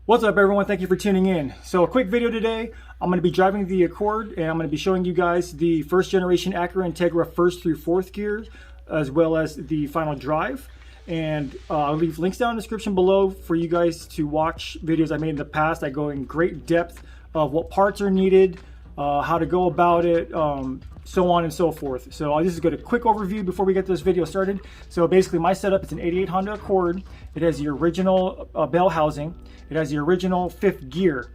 What's up everyone, thank you for tuning in. So a quick video today. I'm going to be driving the Accord and I'm going to be showing you guys the first generation Acura Integra first through fourth gear as well as the final drive. And I'll leave links down in the description below for you guys to watch videos I made in the past. I go in great depth of what parts are needed, how to go about it, so on and so forth. So I'll just go to a quick overview before we get this video started. So basically my setup is an 88 Honda Accord. It has the original bell housing. It has the original fifth gear.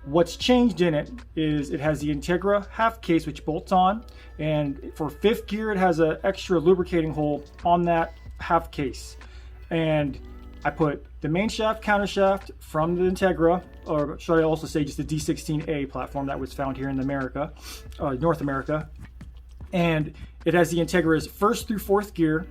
What's changed in it is it has the Integra half case which bolts on, and for fifth gear it has an extra lubricating hole on that half case. And I put the main shaft, counter shaft from the Integra, or should I also say just the D16A platform that was found here in America, North America. And it has the Integra's first through fourth gear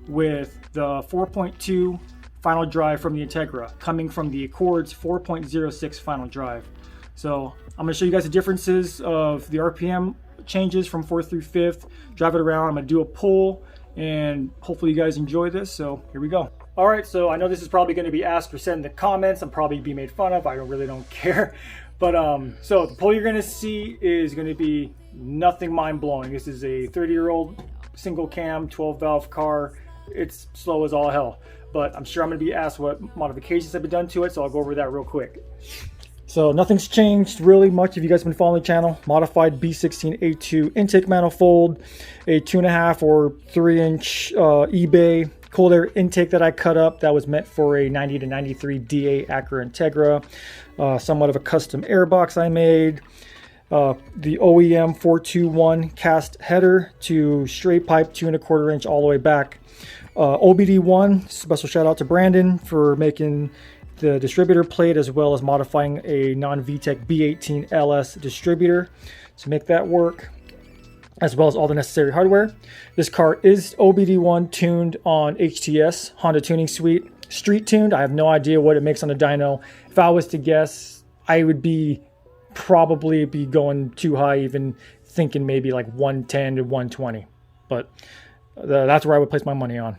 with the 4.2 final drive from the Integra, coming from the Accord's 4.06 final drive. So I'm going to show you guys the differences of the RPM changes from fourth through fifth, drive it around. I'm going to do a pull and hopefully you guys enjoy this. So here we go. All right, so I know this is probably going to be asked or said in the comments. I'm probably be made fun of. I really don't care. But so the pull you're going to see is going to be nothing mind-blowing. This is a 30-year-old single cam 12 valve car. It's slow as all hell, but I'm sure I'm going to be asked what modifications have been done to it, so I'll go over that real quick. So nothing's changed really much if you guys have been following the channel. Modified B16A2 intake manifold, a 2.5 or 3-inch eBay cold air intake that I cut up that was meant for a 90 to 93 DA Acura Integra. Somewhat of a custom air box I made. The OEM 421 cast header to straight pipe 2.25 inch all the way back. OBD1, special shout out to Brandon for making the distributor plate as well as modifying a non-VTEC B18 LS distributor to make that work, as well as all the necessary hardware. This car is OBD1 tuned on HTS, Honda Tuning Suite. Street tuned, I have no idea what it makes on a dyno. If I was to guess, I would probably be going too high, even thinking maybe like 110 to 120. But that's where I would place my money on.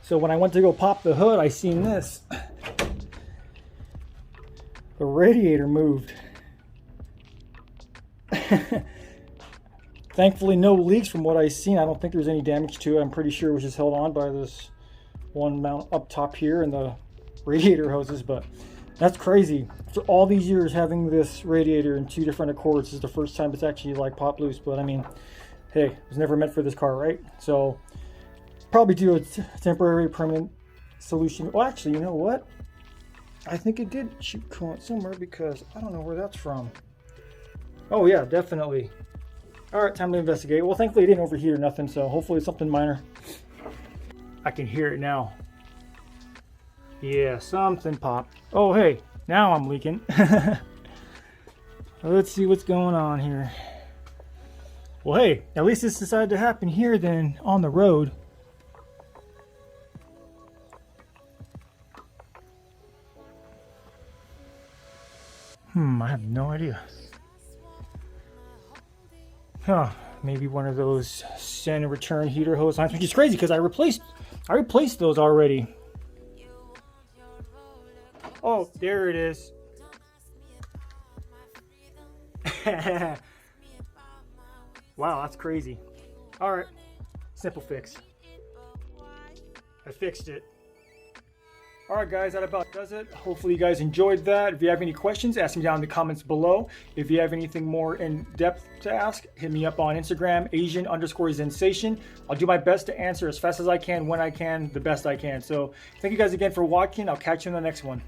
So when I went to go pop the hood, I seen this. The radiator moved. Thankfully no leaks from what I seen. I don't think there's any damage to it. I'm pretty sure it was just held on by this one mount up top here and the radiator hoses, but that's crazy. After all these years having this radiator in 2 different Accords, this is the first time it's actually like popped loose. But I mean, hey, it was never meant for this car, right? So probably do a temporary permanent solution. Well, actually, you know what? I think it did shoot coolant somewhere because I don't know where that's from. Oh yeah, definitely. All right, time to investigate. Well, thankfully it didn't overheat or nothing, so hopefully it's something minor. I can hear it now. Yeah, something popped. Oh, hey, now I'm leaking. Let's see what's going on here. Well, hey, at least this decided to happen here than on the road. I have no idea. Huh, maybe one of those send and return heater hose lines, which is crazy because I replaced those already. Oh, there it is. Wow, that's crazy. All right, simple fix. I fixed it. All right, guys, that about does it. Hopefully you guys enjoyed that. If you have any questions, ask me down in the comments below. If you have anything more in depth to ask, hit me up on Instagram, Asian_Zensation. I'll do my best to answer as fast as I can, when I can, the best I can. So thank you guys again for watching. I'll catch you in the next one.